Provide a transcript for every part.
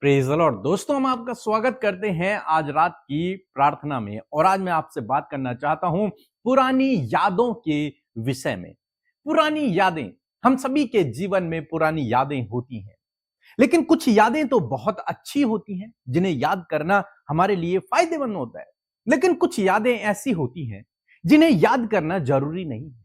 Praise the Lord. दोस्तों, हम आपका स्वागत करते हैं आज रात की प्रार्थना में। और आज मैं आपसे बात करना चाहता हूं पुरानी यादों के विषय में। पुरानी यादें, हम सभी के जीवन में पुरानी यादें होती हैं, लेकिन कुछ यादें तो बहुत अच्छी होती हैं जिन्हें याद करना हमारे लिए फायदेमंद होता है। लेकिन कुछ यादें ऐसी होती हैं जिन्हें याद करना जरूरी नहीं है,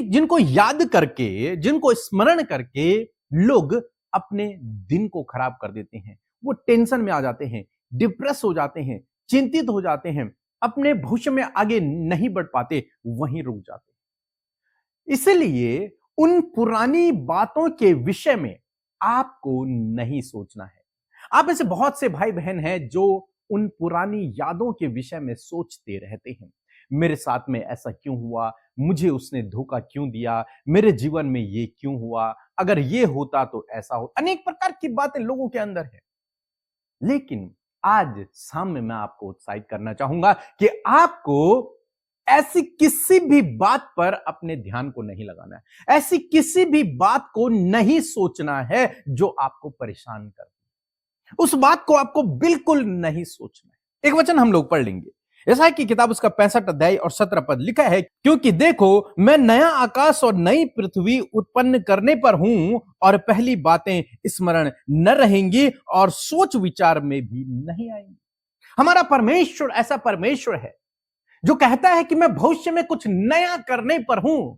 जिनको याद करके, जिनको स्मरण करके लोग अपने दिन को खराब कर देते हैं। वो टेंशन में आ जाते हैं, डिप्रेस हो जाते हैं, चिंतित हो जाते हैं, अपने भविष्य में आगे नहीं बढ़ पाते, वहीं रुक जाते हैं। इसलिए उन पुरानी बातों के विषय में आपको नहीं सोचना है। आप ऐसे बहुत से भाई बहन हैं जो उन पुरानी यादों के विषय में सोचते रहते हैं। मेरे साथ में ऐसा क्यों हुआ, मुझे उसने धोखा क्यों दिया, मेरे जीवन में ये क्यों हुआ, अगर ये होता तो ऐसा हो। अनेक प्रकार की बातें लोगों के अंदर है। लेकिन आज शाम में मैं आपको उत्साहित करना चाहूंगा कि आपको ऐसी किसी भी बात पर अपने ध्यान को नहीं लगाना है। ऐसी किसी भी बात को नहीं सोचना है जो आपको परेशान कर, उस बात को आपको बिल्कुल नहीं सोचना है। एक वचन हम लोग पढ़ लेंगे। यशायाह की किताब उसका 65 अध्याय और 17 पद लिखा है, क्योंकि देखो मैं नया आकाश और नई पृथ्वी उत्पन्न करने पर हूं, और पहली बातें स्मरण न रहेंगी और सोच विचार में भी नहीं आएंगी। हमारा परमेश्वर ऐसा परमेश्वर है जो कहता है कि मैं भविष्य में कुछ नया करने पर हूं।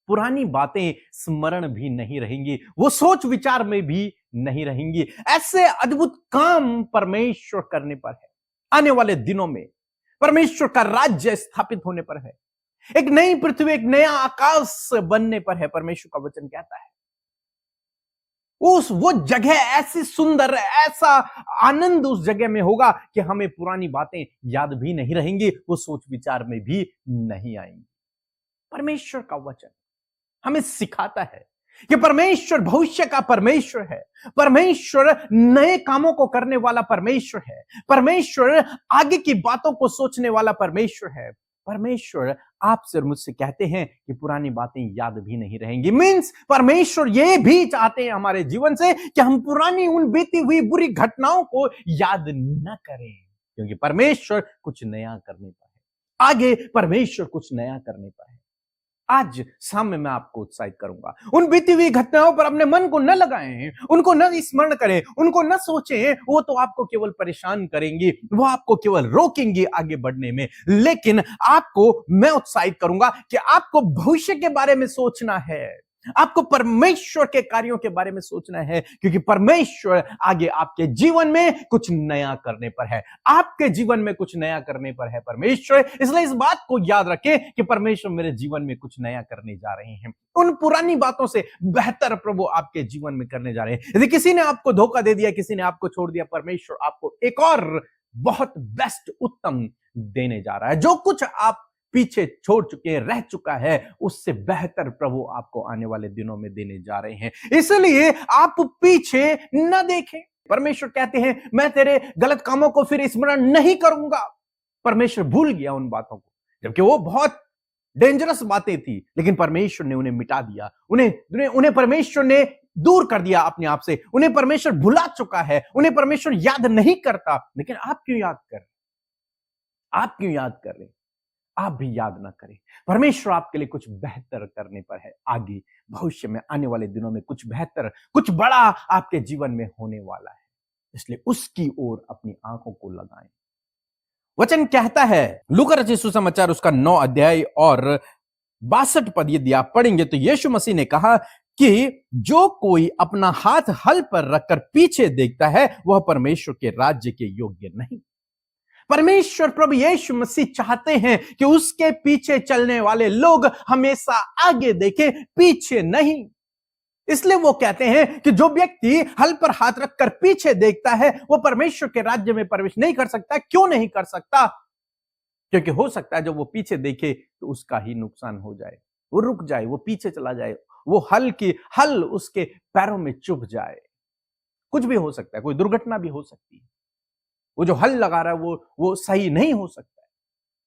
पुरानी बातें स्मरण भी नहीं रहेंगी, वो सोच विचार में भी नहीं रहेंगी। ऐसे अद्भुत काम परमेश्वर करने पर है। आने वाले दिनों में परमेश्वर का राज्य स्थापित होने पर है। एक नई पृथ्वी, एक नया आकाश बनने पर है। परमेश्वर का वचन कहता है वो जगह ऐसी सुंदर, ऐसा आनंद उस जगह में होगा कि हमें पुरानी बातें याद भी नहीं रहेंगी, वो सोच विचार में भी नहीं आएंगी। परमेश्वर का वचन हमें सिखाता है कि परमेश्वर भविष्य का परमेश्वर है। परमेश्वर नए कामों को करने वाला परमेश्वर है। परमेश्वर आगे की बातों को सोचने वाला परमेश्वर है। परमेश्वर आपसे और मुझसे कहते हैं कि पुरानी बातें याद भी नहीं रहेंगी। मींस परमेश्वर ये भी चाहते हैं हमारे जीवन से कि हम पुरानी उन बीती हुई बुरी घटनाओं को याद न करें, क्योंकि परमेश्वर कुछ नया करने पर है। आगे परमेश्वर कुछ नया करने पर है। आज शाम में मैं आपको उत्साहित करूंगा। उन बीती हुई घटनाओं पर अपने मन को न लगाएं, उनको न स्मरण करें, उनको न सोचें। वो तो आपको केवल परेशान करेंगी, वो आपको केवल रोकेंगी आगे बढ़ने में। लेकिन आपको मैं उत्साहित करूंगा कि आपको भविष्य के बारे में सोचना है, आपको परमेश्वर के कार्यों के बारे में सोचना है, क्योंकि परमेश्वर आगे आपके जीवन में कुछ नया करने पर है। आपके जीवन में कुछ नया करने पर है परमेश्वर। इसलिए इस बात को याद रखें कि परमेश्वर मेरे जीवन में कुछ नया करने जा रहे हैं। उन पुरानी बातों से बेहतर प्रभु आपके जीवन में करने जा रहे हैं। यदि किसी ने आपको धोखा दे दिया, किसी ने आपको छोड़ दिया, परमेश्वर आपको एक और बहुत बेस्ट, उत्तम देने जा रहा है। जो कुछ आप पीछे छोड़ चुके, रह चुका है, उससे बेहतर प्रभु आपको आने वाले दिनों में देने जा रहे हैं। इसलिए आप पीछे न देखें। परमेश्वर कहते हैं मैं तेरे गलत कामों को फिर स्मरण नहीं करूंगा। परमेश्वर भूल गया उन बातों को, जबकि वो बहुत डेंजरस बातें थी, लेकिन परमेश्वर ने उन्हें मिटा दिया। उन्हें परमेश्वर ने दूर कर दिया अपने आप से। उन्हें परमेश्वर भुला चुका है, उन्हें परमेश्वर याद नहीं करता। लेकिन आप क्यों याद कर रहे? आप क्यों याद कर रहे? आप भी याद ना करें। परमेश्वर आपके लिए कुछ बेहतर करने पर है। आगे भविष्य में आने वाले दिनों में कुछ बेहतर, कुछ बड़ा आपके जीवन में होने वाला है। इसलिए उसकी ओर अपनी आंखों को लगाएं। वचन कहता है, लूका रचित सुसमाचार उसका 9 अध्याय और 62 पद यदि आप पढ़ेंगे तो यीशु मसीह ने कहा कि जो कोई अपना हाथ हल पर रखकर पीछे देखता है वह परमेश्वर के राज्य के योग्य नहीं। परमेश्वर प्रभु यीशु मसीह चाहते हैं कि उसके पीछे चलने वाले लोग हमेशा आगे देखें, पीछे नहीं। इसलिए वो कहते हैं कि जो व्यक्ति हल पर हाथ रखकर पीछे देखता है वो परमेश्वर के राज्य में प्रवेश नहीं कर सकता। क्यों नहीं कर सकता? क्योंकि हो सकता है जब वो पीछे देखे तो उसका ही नुकसान हो जाए, वो रुक जाए, वो पीछे चला जाए, वो हल उसके पैरों में चुभ जाए। कुछ भी हो सकता है, कोई दुर्घटना भी हो सकती है। वो जो हल लगा रहा है वो सही नहीं हो सकता है।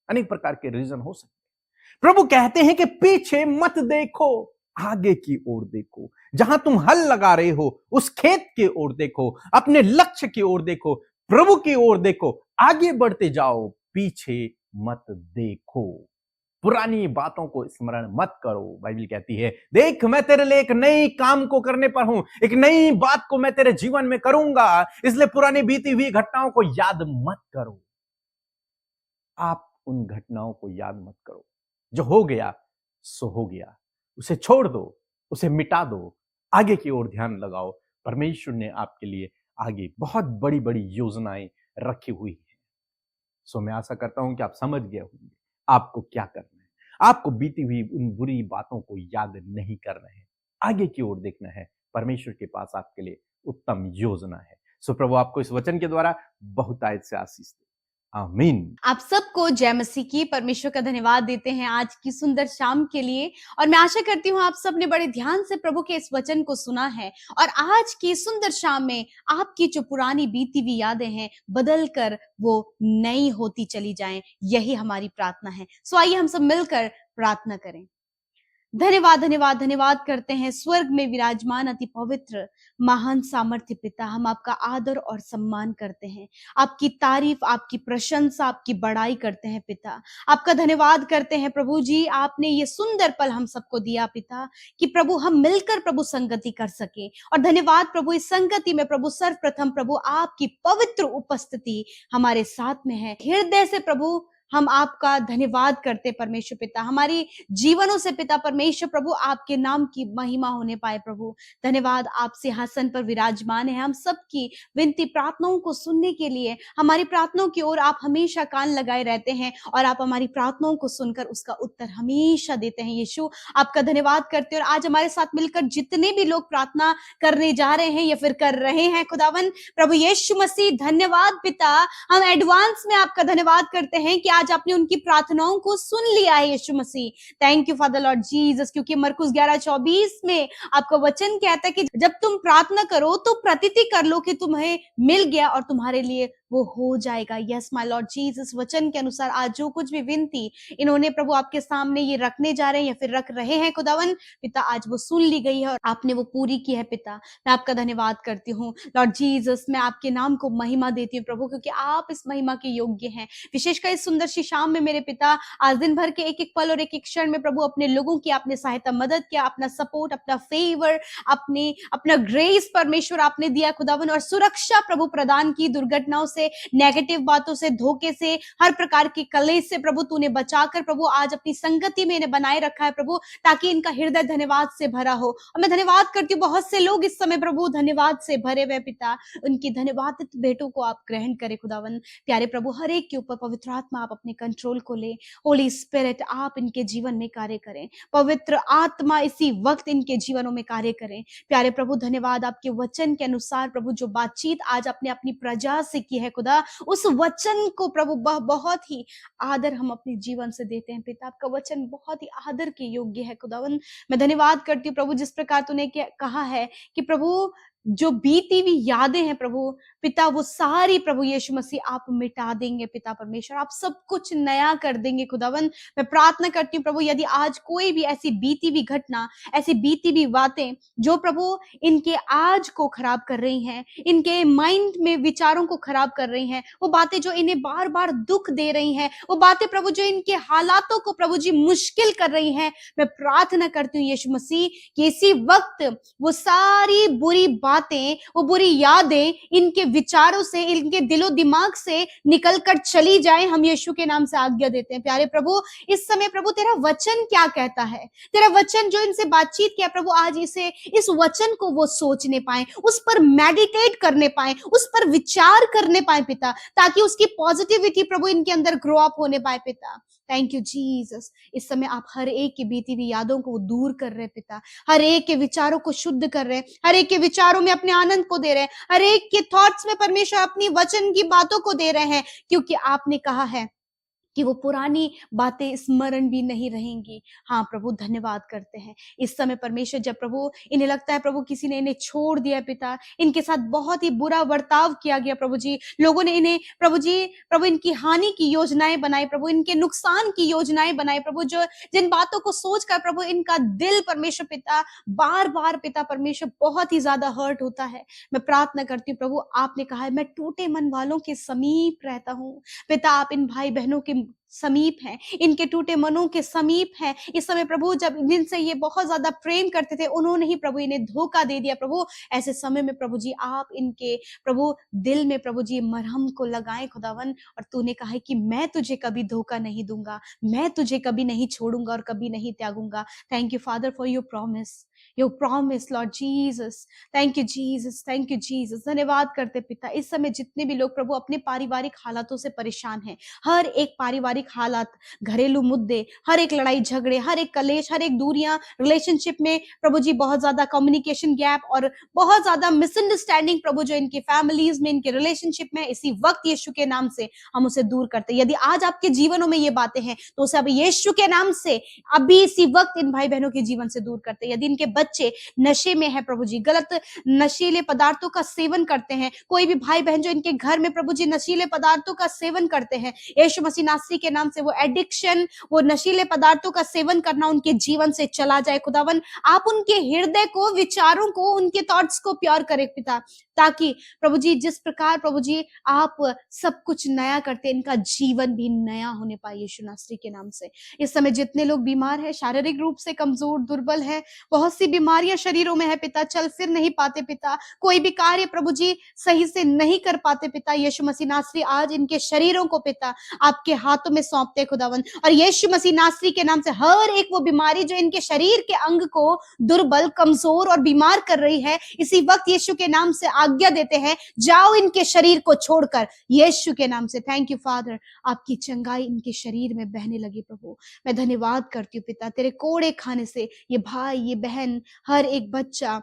अनेक प्रकार के रीजन हो सकते हैं। प्रभु कहते हैं कि पीछे मत देखो, आगे की ओर देखो। जहां तुम हल लगा रहे हो उस खेत की ओर देखो, अपने लक्ष्य की ओर देखो, प्रभु की ओर देखो, आगे बढ़ते जाओ, पीछे मत देखो। पुरानी बातों को स्मरण मत करो। बाइबल कहती है, देख मैं तेरे लिए एक नई काम को करने पर हूं, एक नई बात को मैं तेरे जीवन में करूंगा, इसलिए पुरानी बीती हुई घटनाओं को याद मत करो। आप उन घटनाओं को याद मत करो। जो हो गया सो हो गया, उसे छोड़ दो, उसे मिटा दो, आगे की ओर ध्यान लगाओ। परमेश्वर ने आपके लिए आगे बहुत बड़ी बड़ी योजनाएं रखी हुई हैं। सो मैं आशा करता हूं कि आप समझ गए होंगे आपको क्या करना है। आपको बीती हुई उन बुरी बातों को याद नहीं करना है, आगे की ओर देखना है। परमेश्वर के पास आपके लिए उत्तम योजना है। सो प्रभु आपको इस वचन के द्वारा बहुतायत से आशीष दे। आमीन। आप सबको जय मसीह की। परमेश्वर का धन्यवाद देते हैं आज की सुंदर शाम के लिए, और मैं आशा करती हूँ आप सबने बड़े ध्यान से प्रभु के इस वचन को सुना है, और आज की सुंदर शाम में आपकी जो पुरानी बीती हुई यादें हैं बदल कर वो नई होती चली जाएं, यही हमारी प्रार्थना है। सो आइए हम सब मिलकर प्रार्थना करें। धन्यवाद धन्यवाद धन्यवाद करते हैं स्वर्ग में विराजमान अति पवित्र महान सामर्थ्य पिता, हम आपका आदर और सम्मान करते हैं, आपकी तारीफ, आपकी प्रशंसा, आपकी बड़ाई करते हैं पिता। आपका धन्यवाद करते हैं प्रभु जी, आपने ये सुंदर पल हम सबको दिया पिता, कि प्रभु हम मिलकर प्रभु संगति कर सके। और धन्यवाद प्रभु, इस संगति में प्रभु सर्वप्रथम प्रभु आपकी पवित्र उपस्थिति हमारे साथ में है। हृदय से प्रभु हम आपका धन्यवाद करते परमेश्वर पिता, हमारी जीवनों से पिता परमेश्वर प्रभु आपके नाम की महिमा होने पाए प्रभु। धन्यवाद, आप सिंहासन पर विराजमान है, हम सबकी विनती प्रार्थनाओं को सुनने के लिए, हमारी प्रार्थनाओं की ओर आप हमेशा कान लगाए रहते हैं, और आप हमारी प्रार्थनाओं को सुनकर उसका उत्तर हमेशा देते हैं। यीशु आपका धन्यवाद करते हैं। और आज हमारे साथ मिलकर जितने भी लोग प्रार्थना करने जा रहे हैं या फिर कर रहे हैं खुदावन प्रभु यीशु मसीह, धन्यवाद पिता, हम एडवांस में आपका धन्यवाद करते हैं कि आज आपने उनकी प्रार्थनाओं को सुन लिया है Yeshu Masih. Thank you father Lord Jesus, क्योंकि मरकुस 11:24 में आपका वचन कहता है कि जब तुम प्रार्थना करो तो प्रतीति कर लो कि तुम्हें मिल गया और तुम्हारे लिए वो हो जाएगा। यस माय लॉर्ड जीसस, वचन के अनुसार आज जो कुछ भी विनती इन्होंने प्रभु आपके सामने ये रखने जा रहे हैं या फिर रख रहे हैं खुदावन पिता, आज वो सुन ली गई है और आपने वो पूरी की है पिता। मैं आपका धन्यवाद करती हूँ लॉर्ड जीसस, मैं आपके नाम को महिमा देती हूँ प्रभु, क्योंकि आप इस महिमा के योग्य हैं। विशेषकर इस सुंदर सी शाम में मेरे पिता, आज दिन भर के एक एक पल और एक एक क्षण में प्रभु अपने लोगों की आपने सहायता मदद किया, अपना सपोर्ट, अपना फेवर, अपना ग्रेस परमेश्वर आपने दिया खुदावन, और सुरक्षा प्रभु प्रदान की। दुर्घटनाओं से, नेगेटिव बातों से, धोखे से, हर प्रकार के कलेश से प्रभु तूने बचाकर प्रभु आज अपनी संगति में इन्हें बनाए रखा है प्रभु, ताकि इनका हृदय धन्यवाद से भरा हो। और मैं धन्यवाद करती हूँ, बहुत से लोग इस समय प्रभु धन्यवाद से भरे हुए पिता, उनकी धन्यवादित भेंटों को आप ग्रहण करें खुदावन। प्यारे प्रभु, हर एक के ऊपर पवित्र आत्मा आप अपने कंट्रोल को ले। होली स्पिरिट आप इनके जीवन में कार्य करें, पवित्र आत्मा इसी वक्त इनके जीवनों में कार्य करें। प्यारे प्रभु धन्यवाद, आपके वचन के अनुसार प्रभु जो बातचीत आज आपने अपनी प्रजा से की है खुदा, उस वचन को प्रभु बहुत ही आदर हम अपने जीवन से देते हैं पिता। आपका वचन बहुत ही आदर के योग्य है खुदावन। मैं धन्यवाद करती हूँ प्रभु, जिस प्रकार तूने कहा है कि प्रभु जो बीती हुई यादें हैं प्रभु पिता, वो सारी प्रभु यीशु मसीह आप मिटा देंगे पिता परमेश्वर, आप सब कुछ नया कर देंगे खुदावन। मैं प्रार्थना करती हूँ प्रभु, यदि आज कोई भी ऐसी बीती हुई घटना, ऐसी बीती हुई बातें जो प्रभु इनके आज को खराब कर रही हैं, इनके माइंड में विचारों को खराब कर रही हैं, वो बातें जो इन्हें बार बार दुख दे रही हैं, वो बातें प्रभु जो इनके हालातों को प्रभु जी मुश्किल कर रही हैं, मैं प्रार्थना करती हूँ यीशु मसीह कि इसी वक्त वो सारी बुरी बातें, वो बुरी यादें इनके विचारों से, इनके दिलो दिमाग से निकलकर चली जाए। हम यीशु के नाम से आज्ञा देते हैं। प्यारे प्रभु, इस समय प्रभु तेरा वचन क्या कहता है, तेरा वचन जो इनसे बातचीत किया प्रभु, आज इस वचन को वो सोचने पाए, उस पर मेडिटेट करने पाए, उस पर विचार करने पाए पिता, ताकि उसकी पॉजिटिविटी प्रभु इनके अंदर ग्रो अप होने पाए पिता। Thank you Jesus. इस समय आप हर एक की बीती हुई यादों को दूर कर रहे पिता, हर एक के विचारों को शुद्ध कर रहे, हर एक के विचारों में अपने आनंद को दे रहे, हर एक के थॉट्स में परमेश्वर अपनी वचन की बातों को दे रहे हैं, क्योंकि आपने कहा है कि वो पुरानी बातें स्मरण भी नहीं रहेंगी। हाँ प्रभु, धन्यवाद करते हैं इस समय परमेश्वर, जब प्रभु इन्हें लगता है प्रभु किसी ने इन्हें छोड़ दिया पिता, इनके साथ बहुत ही बुरा बर्ताव किया गया प्रभु जी, लोगों ने इन्हें प्रभु जी, प्रभु इनकी हानि की योजनाएं बनाई प्रभु, इनके नुकसान की योजनाएं बनाई प्रभु, जो जिन बातों को सोचकर प्रभु इनका दिल परमेश्वर पिता बार बार पिता परमेश्वर बहुत ही ज्यादा हर्ट होता है। मैं प्रार्थना करती हूँ प्रभु, आपने कहा है मैं टूटे मन वालों के समीप रहता हूँ। पिता आप इन भाई बहनों के समीप हैं, इनके टूटे मनों के समीप हैं। इस समय प्रभु जब जिनसे ये बहुत ज्यादा प्रेम करते थे, उन्होंने ही प्रभु इन्हें धोखा दे दिया प्रभु, ऐसे समय में प्रभु जी आप इनके प्रभु दिल में प्रभु जी मरहम को लगाएं खुदावन। और तूने कहा है कि मैं तुझे कभी धोखा नहीं दूंगा, मैं तुझे कभी नहीं छोड़ूंगा और कभी नहीं त्यागूंगा। Thank you father for your promise Lord Jesus. Thank you Jesus, thank you Jesus. धन्यवाद करते पिता, इस समय जितने भी लोग प्रभु अपने पारिवारिक हालातों से परेशान हैं, हर एक पारिवारिक हालात, घरेलू मुद्दे, हर एक लड़ाई झगड़े, हर एक कलेश, हर एक दूरियां, रिलेशनशिप में प्रभु जी बहुत ज्यादा कम्युनिकेशन गैप और बहुत ज्यादा मिसअंडरस्टैंडिंग प्रभु जो इनकी फैमिलीज में, इनके रिलेशनशिप में, इसी वक्त यीशु के नाम से हम उसे दूर करते हैं। यदि आज आपके जीवनों में ये बातें हैं तो उसे अब यीशु के नाम से अभी इसी वक्त इन भाई बहनों के जीवन से दूर करते हैं। यदि इनके बच्चे नशे में है प्रभु जी, गलत नशीले पदार्थों का सेवन करते हैं, कोई भी भाई बहन जो इनके घर में प्रभु जी नशीले पदार्थों का सेवन करते हैं, यीशु मसीह नासरी के नाम से वो एडिक्शन, वो नशीले पदार्थों का सेवन करना उनके जीवन से चला जाए खुदावन। आप उनके हृदय को, विचारों को, उनके थॉट्स को प्योर करें पिता, ताकि प्रभु जी जिस प्रकार प्रभु जी आप सब कुछ नया करते, इनका जीवन भी नया होने पाए यीशु नासरी के नाम से। इस समय जितने लोग बीमार है, शारीरिक रूप से कमजोर दुर्बल है, बहुत सी बीमारियां शरीरों में है पिता, चल फिर नहीं पाते पिता, कोई भी कार्य प्रभु जी सही से नहीं कर पाते पिता, यीशु मसीह नासरी आज इनके शरीरों को पिता आपके हाथों में सौंपते खुदावन। और यीशु मसीह नासरी के नाम से हर एक वो बीमारी जो इनके शरीर के अंग को दुर्बल, कमजोर और बीमार कर रही है, इसी वक्त यीशु के नाम से आज्ञा देते हैं, जाओ इनके शरीर को छोड़कर यीशु के नाम से। थैंक यू फादर, आपकी चंगाई इनके शरीर में बहने लगी प्रभु। मैं धन्यवाद करती हूँ पिता, तेरे कोड़े खाने से ये भाई, ये बहन, हर एक बच्चा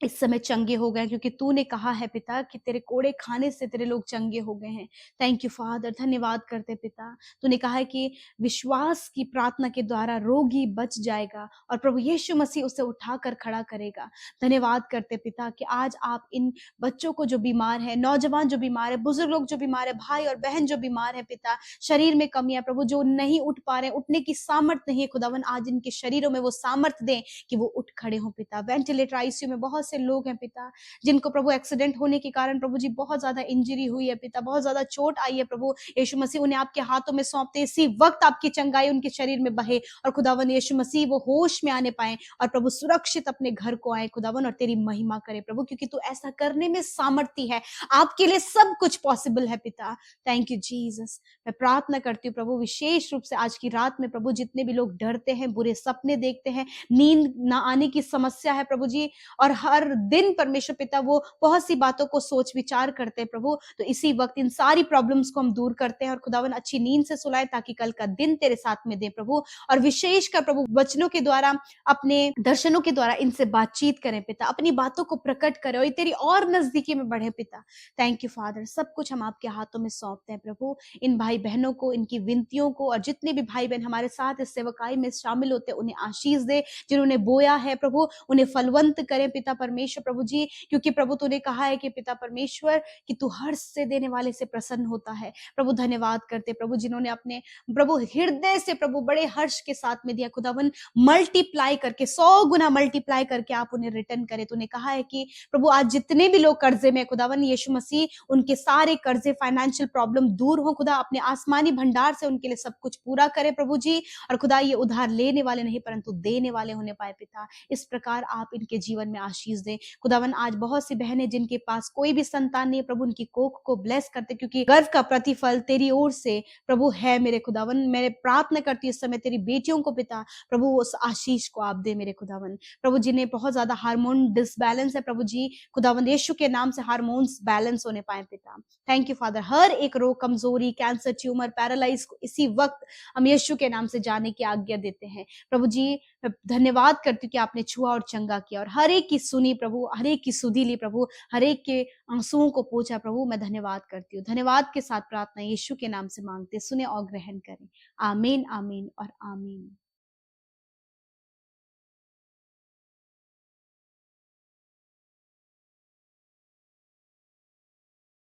इस समय चंगे हो गए, क्योंकि तूने कहा है पिता कि तेरे कोड़े खाने से तेरे लोग चंगे हो गए हैं। थैंक यू फादर, धन्यवाद करते पिता। तूने कहा है कि विश्वास की प्रार्थना के द्वारा रोगी बच जाएगा और प्रभु यीशु मसीह उसे उठाकर खड़ा करेगा। धन्यवाद करते पिता कि आज आप इन बच्चों को जो बीमार है, नौजवान जो बीमार है, बुजुर्ग लोग जो बीमार है, भाई और बहन जो बीमार है पिता, शरीर में कमियां प्रभु, जो नहीं उठ पा रहे, उठने की सामर्थ नहीं है खुदावन, आज इनके शरीरों में वो सामर्थ दें कि वो उठ खड़े हों पिता। वेंटिलेटर आईसीयू में बहुत से लोग हैं पिता, जिनको प्रभु एक्सीडेंट होने के कारण प्रभु जी बहुत ज्यादा इंजरी हुई है पिता, बहुत ज्यादा चोट आई है प्रभु यीशु मसीह, उन्हें आपके हाथों में सौंपते इसी वक्त आपकी चंगाई उनके शरीर में बहे और खुदावन यीशु मसीह वो होश में आने पाए और प्रभु सुरक्षित अपने घर को आए खुदावन, और तेरी महिमा करे प्रभु, क्योंकि तू ऐसा करने में सामर्थ्य है, आपके लिए सब कुछ पॉसिबल है पिता। Thank you Jesus. मैं प्रार्थना करती हूँ प्रभु विशेष रूप से आज की रात में प्रभु, जितने भी लोग डरते हैं, बुरे सपने देखते हैं, नींद ना आने की समस्या है प्रभु जी, और हर दिन परमेश्वर पिता वो बहुत सी बातों को सोच विचार करते हैं प्रभु, तो इसी वक्त इन सारी प्रॉब्लम्स को हम दूर करते हैं और खुदावन अच्छी नींद से सुलाए, ताकि कल का दिन तेरे साथ में दे प्रभु, और विशेष कर प्रभु वचनों के द्वारा, अपने दर्शनों के द्वारा इनसे बातचीत करें पिता, अपनी बातों को प्रकट करें और तेरी और नजदीकी में बढ़े पिता। थैंक यू फादर, सब कुछ हम आपके हाथों में सौंपते हैं प्रभु, इन भाई बहनों को, इनकी विनतियों को, और जितने भी भाई बहन हमारे साथ इस सेवकाई में शामिल होते हैं उन्हें आशीष दे, जिन्होंने बोया है प्रभु उन्हें फलवंत करें पिता परमेश्वर प्रभु जी, क्योंकि प्रभु तूने कहा है कि पिता परमेश्वर कि तू हर्ष से देने वाले से प्रसन्न होता है प्रभु। धन्यवाद करते प्रभु, जिन्होंने अपने प्रभु हृदय से प्रभु बड़े हर्ष के साथ में दिया खुदावन, मल्टीप्लाई करके 100 गुना मल्टीप्लाई करके आप उन्हें रिटर्न करें। तूने कहा है कि प्रभु आज जितने भी लोग कर्जे में खुदावन यीशु मसीह उनके सारे कर्जे, फाइनेंशियल प्रॉब्लम दूर हो खुदा, अपने आसमानी भंडार से उनके लिए सब कुछ पूरा करे प्रभु जी, और खुदा ये उधार लेने वाले नहीं परंतु देने वाले होने पाए पिता। इस प्रकार आप इनके जीवन में आशीष दें खुदावन। आज बहुत सी बहनें जिनके पास कोई भी संतान नहीं है प्रभु, उनकी कोख को ब्लेस करते, क्योंकि गर्व का प्रतिफल तेरी ओर से प्रभु है मेरे खुदावन। मैं प्रार्थना करती हूँ इस समय तेरी बेटियों को पिता प्रभु उस आशीष को आप दे मेरे खुदावन प्रभु, जिन्हें बहुत ज्यादा हार्मोन डिसबैलेंस है प्रभु जी, खुदावन यीशु के नाम से हार्मोन्स बैलेंस होने पाए पिता। थैंक यू फादर, हर एक रोग, कमजोरी, कैंसर, ट्यूमर, पैरालाइज को इसी वक्त हम यीशु के नाम से जाने की आज्ञा देते हैं प्रभु जी। मैं धन्यवाद करती हूँ कि आपने छुआ और चंगा किया और हर एक की सुनी सुनी प्रभु, हर एक की सुधि ली प्रभु, हर एक के आंसुओं को पोंछा प्रभु। मैं धन्यवाद करती हूँ। धन्यवाद के साथ प्रार्थना यीशु के नाम से मांगते, सुने और ग्रहण करें। आमीन, आमीन और आमीन।